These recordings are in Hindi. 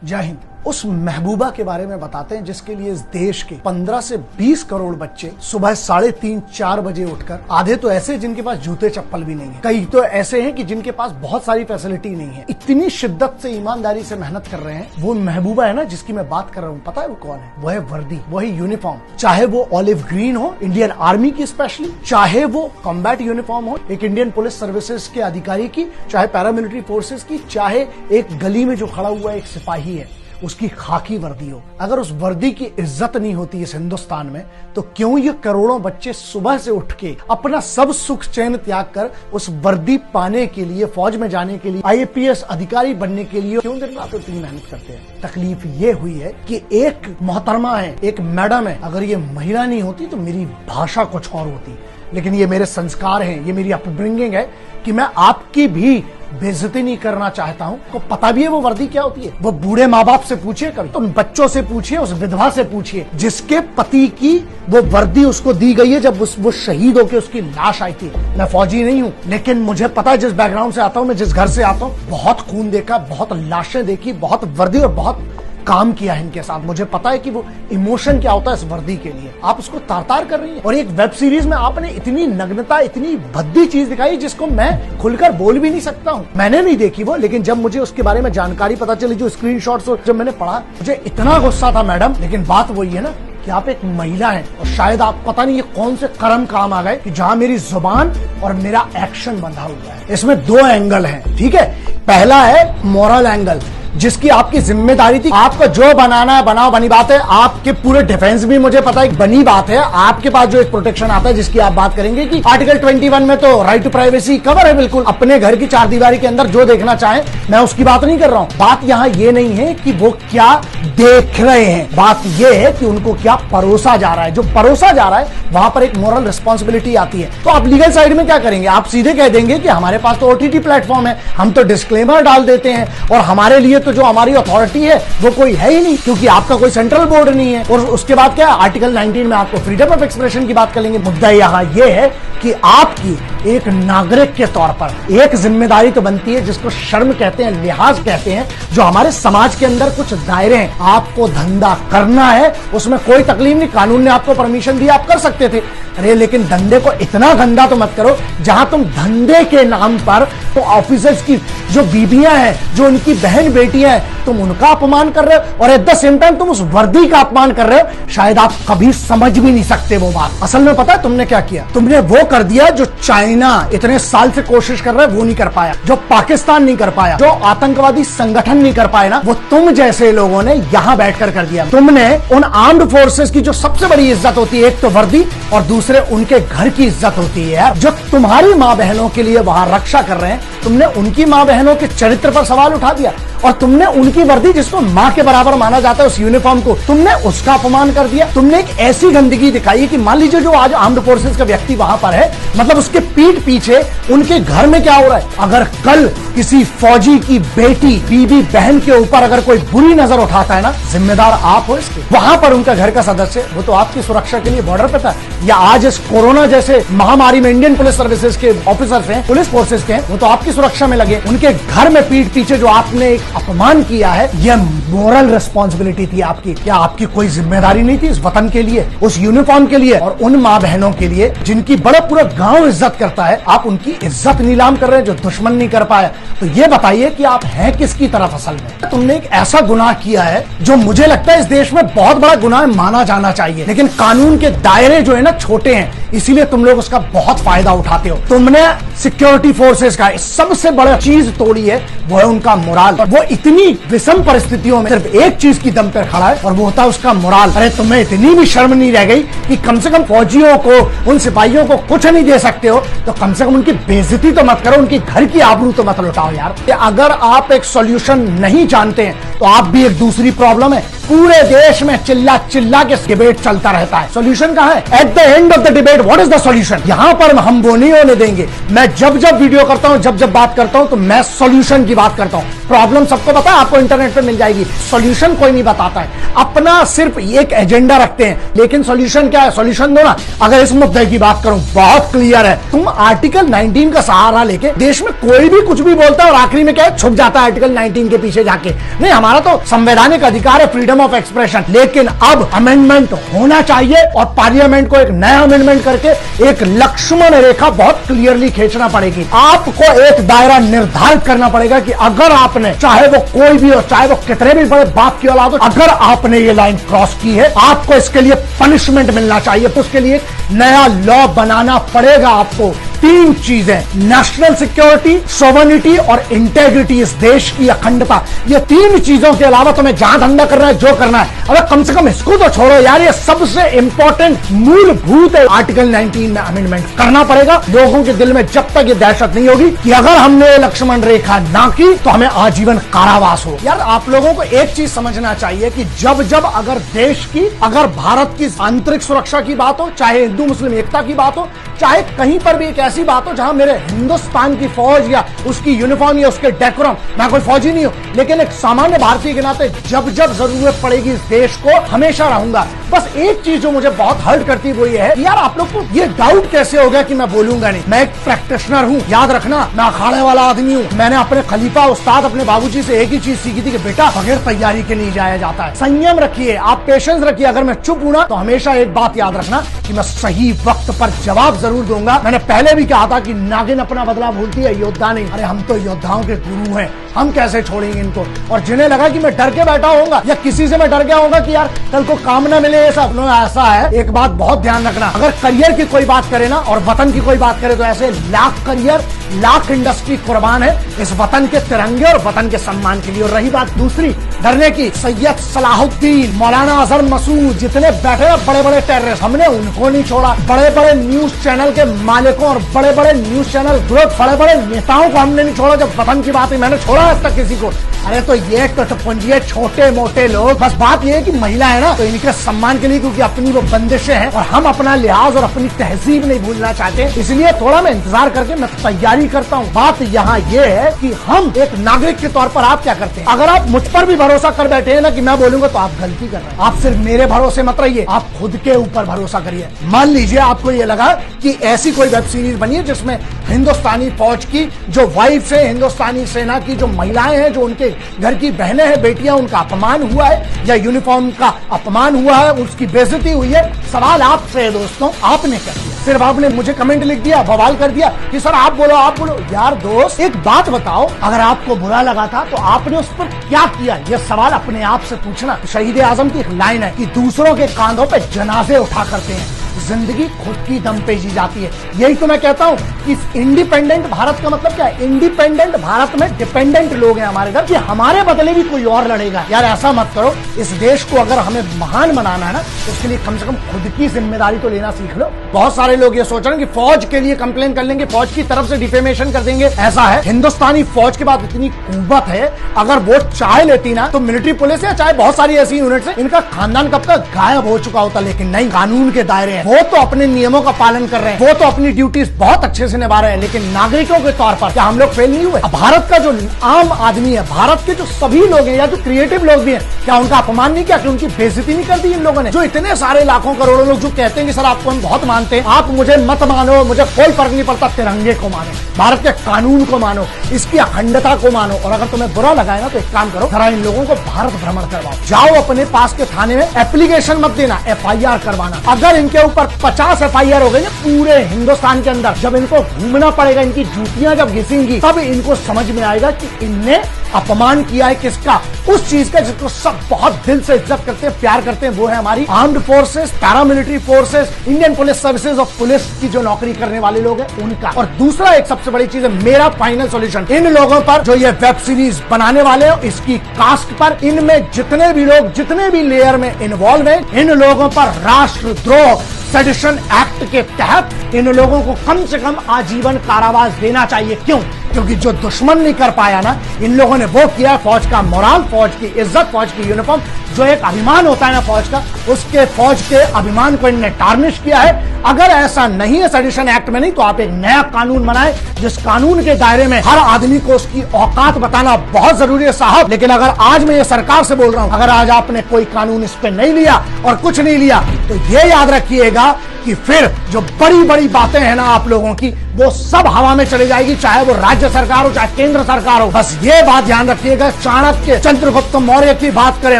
जय हिंद। उस महबूबा के बारे में बताते हैं जिसके लिए इस देश के 15 से 20 करोड़ बच्चे सुबह 3:30-4 बजे उठकर, आधे तो ऐसे जिनके पास जूते चप्पल भी नहीं है, कई तो ऐसे हैं कि जिनके पास बहुत सारी फैसिलिटी नहीं है, इतनी शिद्दत से ईमानदारी से मेहनत कर रहे हैं। वो महबूबा है ना जिसकी मैं बात कर रहा हूँ, पता है वो कौन है? वो है वर्दी, वही यूनिफॉर्म। चाहे वो ऑलिव ग्रीन हो इंडियन आर्मी की स्पेशली, चाहे वो कॉम्बैट यूनिफॉर्म हो एक इंडियन पुलिस सर्विसेज के अधिकारी की, चाहे पैरामिलिट्री फोर्सेज की, चाहे एक गली में जो खड़ा हुआ एक सिपाही है उसकी खाकी वर्दी हो। अगर उस वर्दी की इज्जत नहीं होती इस हिंदुस्तान में, तो क्यों ये करोड़ों बच्चे सुबह से उठ के अपना सब सुख चैन त्याग कर उस वर्दी पाने के लिए, फौज में जाने के लिए, IAPS अधिकारी बनने के लिए क्यों दिन रात इतनी मेहनत करते हैं? तकलीफ ये हुई है कि एक मोहतरमा है, एक मैडम है, अगर ये महिला नहीं होती तो मेरी भाषा कुछ और होती। लेकिन ये मेरे संस्कार हैं, ये मेरी अपब्रिंगिंग है कि मैं आपकी भी बेइज्जती नहीं करना चाहता हूं। को पता भी है वो वर्दी क्या होती है? वो बूढ़े माँ बाप से पूछिए, कभी उन बच्चों से पूछिए, उस विधवा से पूछिए जिसके पति की वो वर्दी उसको दी गई है जब वो शहीद होकर उसकी लाश आई थी। मैं फौजी नहीं हूं, लेकिन मुझे पता है जिस बैकग्राउंड से आता हूं, मैं जिस घर से आता हूं, बहुत खून देखा, बहुत लाशें देखी, बहुत वर्दी और बहुत काम किया है इनके साथ। मुझे पता है कि वो इमोशन क्या होता है इस वर्दी के लिए। आप उसको तार-तार कर रही हैं और एक वेब सीरीज में आपने इतनी नग्नता, इतनी भद्दी चीज दिखाई जिसको मैं खुलकर बोल भी नहीं सकता हूँ। मैंने नहीं देखी वो, लेकिन जब मुझे उसके बारे में जानकारी पता चली, जो स्क्रीनशॉट्स जब मैंने पढ़ा, मुझे इतना गुस्सा था मैडम। लेकिन बात वही है ना कि आप एक महिला हैं और शायद आप पता नहीं ये कौन से कर्म काम आ गए कि जहां मेरी जुबान और मेरा एक्शन बंधा हुआ है। इसमें दो एंगल हैं, ठीक है? पहला है मॉरल एंगल, जिसकी आपकी जिम्मेदारी थी। आपको जो बनाना है बनाओ, बनी बात है। आपके पूरे डिफेंस भी मुझे पता है बनी बात है। आपके पास जो एक प्रोटेक्शन आता है जिसकी आप बात करेंगे कि आर्टिकल 21 में तो राइट टू प्राइवेसी कवर है बिल्कुल। अपने घर की चारदीवारी के अंदर जो देखना चाहे, मैं उसकी बात नहीं कर रहा हूं। बात यहाँ ये नहीं है कि वो क्या देख रहे हैं, बात ये है कि उनको क्या परोसा जा रहा है। जो परोसा जा रहा है वहां पर एक मोरल रिस्पॉन्सिबिलिटी आती है। तो आप लीगल साइड में क्या करेंगे? आप सीधे कह देंगे कि हमारे पास तो OTT प्लेटफॉर्म है, हम तो डिस्क्लेमर डाल देते हैं और हमारे लिए तो जो हमारी अथॉरिटी है वो कोई है ही नहीं, क्योंकि आपका कोई सेंट्रल बोर्ड नहीं है। और उसके बाद क्या, आर्टिकल 19 में आपको फ्रीडम ऑफ एक्सप्रेशन की बात कर लेंगे। मुद्दा यहाँ ये है कि आपकी एक नागरिक के तौर पर एक जिम्मेदारी तो बनती है, जिसको शर्म कहते हैं, लिहाज कहते हैं, जो हमारे समाज के अंदर कुछ दायरे हैं। आपको धंधा करना है, उसमें कोई तकलीफ नहीं, कानून ने आपको परमिशन दी, आप कर सकते थे। अरे लेकिन धंधे को इतना गंदा तो मत करो जहां तुम धंधे के नाम पर तो ऑफिसर्स की जो बीबियां हैं, जो उनकी बहन बेटियां हैं, तुम उनका अपमान कर रहे हो और एट द सेम टाइम तुम उस वर्दी का अपमान कर रहे हो। शायद आप कभी समझ भी नहीं सकते वो बात। असल में पता है तुमने क्या किया? तुमने वो कर दिया जो चाइना इतने साल से कोशिश कर रहा है वो नहीं कर पाया, जो पाकिस्तान नहीं कर पाया, जो आतंकवादी संगठन नहीं कर पाए ना, वो तुम जैसे लोगों ने यहां बैठकर कर दिया। तुमने उन आर्म्ड फोर्सेस की जो सबसे बड़ी इज्जत होती है, एक तो वर्दी और दूसरे उनके घर की इज्जत होती है यार, जो तुम्हारी माँ बहनों के लिए वहां रक्षा कर रहे हैं, तुमने उनकी माँ बहनों के चरित्र पर सवाल उठा दिया और तुमने उनकी वर्दी, जिसको माँ के बराबर माना जाता है, उस यूनिफॉर्म को तुमने उसका अपमान कर दिया। तुमने एक ऐसी गंदगी दिखाई कि मान लीजिए जो आज आर्म्ड फोर्सेस का व्यक्ति वहां पर है, मतलब उसके पीठ पीछे उनके घर में क्या हो रहा है। अगर कल किसी फौजी की बेटी, बीबी, बहन के ऊपर अगर कोई बुरी नजर उठाता है ना, जिम्मेदार आप हो इसके। वहां पर उनका घर का सदस्य, वो तो आपकी सुरक्षा के लिए बॉर्डर पे था, या आज इस कोरोना जैसे महामारी में इंडियन पुलिस सर्विसेज के ऑफिसर्स हैं, पुलिस फोर्सेज के हैं, वो तो आपकी सुरक्षा में लगे। उनके घर में पीठ पीछे जो आपने एक अपमान किया है, यह मोरल रिस्पॉन्सिबिलिटी थी आपकी। क्या आपकी कोई जिम्मेदारी नहीं थी इस वतन के लिए, उस यूनिफॉर्म के लिए और उन माँ बहनों के लिए जिनकी बड़ा पूरा गांव इज्जत करता है? आप उनकी इज्जत नीलाम कर रहे हैं जो दुश्मन नहीं कर पाया। तो ये बताइए कि आप हैं किसकी तरफ असल में? तुमने एक ऐसा गुनाह किया है जो मुझे लगता है इस देश में बहुत बड़ा गुनाह माना जाना चाहिए, लेकिन कानून के दायरे जो है ना छोटे हैं, इसीलिए तुम लोग उसका बहुत फायदा उठाते हो। तुमने सिक्योरिटी फोर्सेस का सबसे बड़ा चीज तोड़ी है, वो है उनका मोराल। वो इतनी विषम परिस्थितियों में सिर्फ एक चीज की दम पर खड़ा है और वो होता है उसका मोराल। अरे तुम्हें इतनी भी शर्म नहीं रह गई कि कम से कम फौजियों को, उन सिपाहियों को कुछ नहीं दे सकते हो तो कम से कम उनकी बेइज्जती तो मत करो, उनकी घर की आबरू तो मत लुटाओ यार। अगर आप एक सॉल्यूशन नहीं जानते हैं तो आप भी एक दूसरी प्रॉब्लम है। पूरे देश में चिल्ला चिल्ला के डिबेट चलता रहता है, सॉल्यूशन कहां है? At the end of the debate what is the solution? यहां पर हम वो नहीं होने देंगे। मैं जब जब वीडियो करता हूं, जब जब बात करता हूं, तो मैं सॉल्यूशन की बात करता हूं। प्रॉब्लम सबको पता है, आपको इंटरनेट पे मिल जाएगी। सॉल्यूशन कोई नहीं बताता है, अपना सिर्फ एक एजेंडा रखते हैं। लेकिन सॉल्यूशन क्या है? सॉल्यूशन दो ना। अगर इस मुद्दे की बात करूं, बहुत क्लियर है। तुम आर्टिकल 19 का सहारा लेके देश में कोई भी कुछ भी बोलता है और आखिरी में क्या है, छुप जाता है आर्टिकल 19 के पीछे जाके। नहीं, हमारा तो संवैधानिक अधिकार है, फ्रीडम ऑफ एक्सप्रेशन। लेकिन अब अमेंडमेंट होना चाहिए और पार्लियामेंट को एक नया अमेंडमेंट करके एक लक्ष्मण रेखा बहुत क्लियरली खींचना पड़ेगी। आपको एक दायरा निर्धारित करना पड़ेगा कि अगर आपने, चाहे वो कोई भी हो, चाहे वो कितने भी बड़े बाप की औलाद हो, अगर आपने ये लाइन क्रॉस की है, आपको इसके लिए पनिशमेंट मिलना चाहिए। तो उसके लिए नया लॉ बनाना पड़ेगा आपको। 3 चीजें, नेशनल सिक्योरिटी, सोवरेनिटी और इंटेग्रिटी, इस देश की अखंडता, ये 3 चीजों के अलावा तुम्हें जहां धंधा करना है, जो करना है, अगर कम से कम इसको तो छोड़ो यार। ये सबसे इंपॉर्टेंट मूलभूत है। आर्टिकल 19 में अमेंडमेंट करना पड़ेगा। लोगों के दिल में जब तक ये दहशत नहीं होगी कि अगर हमने लक्ष्मण रेखा ना की तो हमें आजीवन कारावास हो। यार आप लोगों को एक चीज समझना चाहिए कि जब जब अगर देश की, अगर भारत की आंतरिक सुरक्षा की बात हो, चाहे हिंदू मुस्लिम एकता की बात हो, चाहे कहीं पर भी एक ऐसी बात हो जहां मेरे हिंदुस्तान की फौज या उसकी यूनिफॉर्म या उसके डेकोरम, मैं कोई फौजी नहीं हूं, लेकिन एक सामान्य भारतीय के नाते जब जब जरूरत पड़ेगी इस देश को हमेशा रहूंगा। बस एक चीज जो मुझे बहुत हर्ट करती है वो ये है, यार आप लोग को ये डाउट कैसे हो गया कि मैं बोलूंगा नहीं। मैं एक प्रैक्टिशनर हूं, याद रखना, मैं अखाड़े वाला आदमी हूं। मैंने अपने खलीफा उस्ताद, अपने बाबूजी से एक ही चीज सीखी थी कि बेटा बगैर तैयारी के नहीं जाया जाता है। संयम रखिए, आप पेशेंस रखिए। अगर मैं चुप हूं ना तो हमेशा एक बात याद रखना कि मैं सही वक्त पर जवाब जरूर दूंगा। मैंने पहले भी कहा था कि नागिन अपना बदला भूलती है, योद्धा नहीं। अरे हम तो योद्धाओं के गुरु हैं, हम कैसे छोड़ेंगे इनको। और जिन्हें लगा कि मैं डर के बैठा होऊंगा या किसी से मैं डर गया होगा कि यार कल को काम ना मिले, ये सब ऐसा है। एक बात बहुत ध्यान रखना, अगर करियर की कोई बात करे ना और वतन की कोई बात करे तो ऐसे लाख करियर, लाख इंडस्ट्री कुर्बान है इस वतन के तिरंगे और वतन के सम्मान के लिए। और रही बात दूसरी डरने की, सैयद सलाहुद्दीन, मौलाना अजहर मसूद, जितने बैठे बड़े बड़े टेररिस्ट, हमने उनको नहीं छोड़ा। बड़े बड़े न्यूज चैनल के मालिकों और बड़े बड़े न्यूज चैनल ग्रुप, बड़े बड़े नेताओं को हमने नहीं छोड़ा। जब वतन की बात है मैंने छोड़ा आज तक किसी को। अरे तो ये टटपुंजिए छोटे मोटे लोग, बस बात ये है कि महिला है ना तो इनके सम्मान के लिए, क्योंकि अपनी वो बंदिशें हैं और हम अपना लिहाज और अपनी तहजीब नहीं भूलना चाहते, इसलिए थोड़ा मैं इंतजार करके मैं तैयारी करता हूँ। बात यहाँ ये है कि हम एक नागरिक के तौर पर आप क्या करते हैं। अगर आप मुझ पर भी भरोसा कर बैठे हैं ना कि मैं बोलूंगा तो आप गलती कर रहे हैं। आप सिर्फ मेरे भरोसे मत रहिए, आप खुद के ऊपर भरोसा करिए। मान लीजिए आपको ये लगा कि ऐसी कोई वेब सीरीज बनी है जिसमें हिंदुस्तानी फौज की जो वाइफ है, हिंदुस्तानी सेना की जो महिलाएं हैं, जो उनके घर की बहनें हैं, बेटियां, उनका अपमान हुआ है या यूनिफॉर्म का अपमान हुआ है, उसकी बेइज्जती हुई है। सवाल आपसे है दोस्तों, आपने क्या किया? सिर्फ आपने मुझे कमेंट लिख दिया, बवाल कर दिया कि सर आप बोलो आप बोलो। यार दोस्त एक बात बताओ, अगर आपको बुरा लगा था तो आपने उस पर क्या किया? ये सवाल अपने आप से पूछना। शहीद आजम की एक लाइन है कि दूसरों के कांधों पे जनाजे उठा करते हैं, जिंदगी खुद की दम पे जी जाती है। यही तो मैं कहता हूँ कि इंडिपेंडेंट भारत का मतलब क्या है? इंडिपेंडेंट भारत में डिपेंडेंट लोग हैं हमारे घर, कि हमारे बदले भी कोई और लड़ेगा। यार ऐसा मत करो। इस देश को अगर हमें महान बनाना है ना, उसके लिए कम से कम खुद की जिम्मेदारी तो लेना सीख लो। बहुत सारे लोग ये सोच रहे हैं कि फौज के लिए कंप्लेन कर लेंगे, फौज की तरफ से डिफेमेशन कर देंगे। ऐसा है, हिंदुस्तानी फौज के बाद इतनी कुव्वत है, अगर वो चाहे लेती ना तो मिलिट्री पुलिस या चाहे बहुत सारी ऐसी यूनिट है, इनका खानदान कब तक गायब हो चुका होता। लेकिन नहीं, कानून के दायरे हैं, वो तो अपने नियमों का पालन कर रहे हैं, वो तो अपनी ड्यूटीज बहुत अच्छे से निभा रहे हैं। लेकिन नागरिकों के तौर पर क्या हम लोग फेल नहीं हुए? भारत का जो आम आदमी है, भारत के जो सभी लोग हैं या जो क्रिएटिव लोग भी हैं, क्या उनका अपमान नहीं किया? कि उनकी बेइज्जती नहीं कर दी इन लोगों ने? जो इतने सारे लाखों करोड़ों लोग जो कहते हैं कि सर आपको हम बहुत मानते हैं, आप मुझे मत मानो, मुझे कोई फर्क नहीं पड़ता, तिरंगे को मानो, भारत के कानून को मानो, इसकी अखंडता को मानो। और अगर तुम्हें बुरा लगा है ना तो एक काम करो, जरा इन लोगों को भारत भ्रमण करवाओ, जाओ अपने पास के थाने में, एप्लीकेशन मत देना, FIR करवाना। अगर इनके ऊपर 50 FIR हो गई ना पूरे हिंदुस्तान के अंदर, जब इनको घूमना पड़ेगा, इनकी जूतियां जब घिसेंगी, तब इनको समझ में आएगा कि इनने अपमान किया है किसका? उस चीज का जिसको सब बहुत दिल से इज्जत करते हैं, प्यार करते हैं, वो है हमारी armed forces, paramilitary forces, Indian police services और पुलिस की जो नौकरी करने वाले लोग हैं उनका। और दूसरा एक सबसे बड़ी चीज है, मेरा फाइनल सॉल्यूशन, इन लोगों पर जो ये वेब सीरीज बनाने वाले हो, इसकी कास्ट पर, इनमें जितने भी लोग जितने भी लेयर में इन्वॉल्व है, इन लोगों पर राष्ट्रद्रोह सेडिशन एक्ट के तहत इन लोगों को कम से कम आजीवन कारावास देना चाहिए। क्यों? क्योंकि जो दुश्मन नहीं कर पाया ना, इन लोगों ने वो किया। फौज का मोराल, फौज की इज्जत, फौज की यूनिफॉर्म, जो एक अभिमान होता है ना फौज का, उसके फौज के अभिमान को इनने टार्निश किया है। अगर ऐसा नहीं है सेडिशन एक्ट में नहीं, तो आप एक नया कानून बनाए जिस कानून के दायरे में हर आदमी को उसकी औकात बताना बहुत जरूरी है साहब। लेकिन अगर आज मैं ये सरकार से बोल रहा हूं, अगर आज आपने कोई कानून इस पे नहीं लिया और कुछ नहीं लिया, तो ये याद रखिएगा कि फिर जो बड़ी बड़ी बातें हैं ना आप लोगों की, वो सब हवा में चली जाएगी, चाहे वो राज्य सरकार हो चाहे केंद्र सरकार हो। बस ये बात ध्यान रखिएगा, चाणक्य, चंद्रगुप्त मौर्य की बात करें,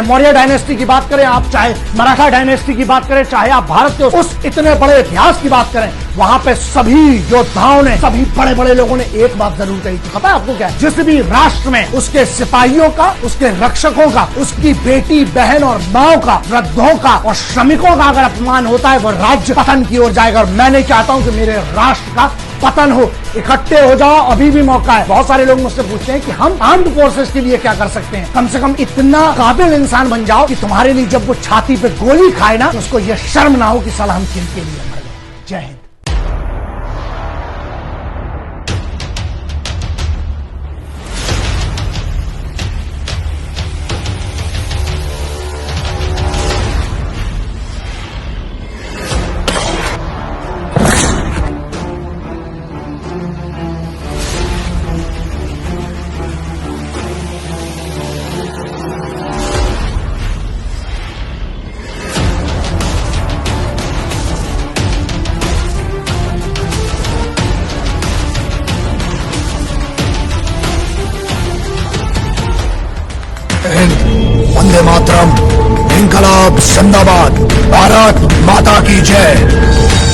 मौर्य डायनेस्टी की बात करें आप, चाहे मराठा डायनेस्टी की बात करें, चाहे आप भारत के उस इतने बड़े इतिहास की बात करें, वहां पे सभी योद्धाओं ने, सभी बड़े बड़े लोगों ने एक बात जरूर कही थी। पता है आपको क्या? जिस भी राष्ट्र में उसके सिपाहियों का, उसके रक्षकों का, उसकी बेटी बहन और माओ का, वृद्धों का और श्रमिकों का अगर अपमान होता है, वो राज्य पतन की ओर जाएगा। और मैं नहीं चाहता हूं कि मेरे राष्ट्र का पतन हो। इकट्ठे हो जाओ, अभी भी मौका है। बहुत सारे लोग मुझसे पूछते हैं कि हम आर्म्ड फोर्सेस के लिए क्या कर सकते हैं। कम से कम इतना काबिल इंसान बन जाओ कि तुम्हारे लिए जब वो छाती पे गोली खाए ना, तो उसको ये शर्म ना हो कि साला हम किनके लिए मर गए। जय हिंद। वंदे मातरम, इनकलाब जिंदाबाद, भारत माता की जय।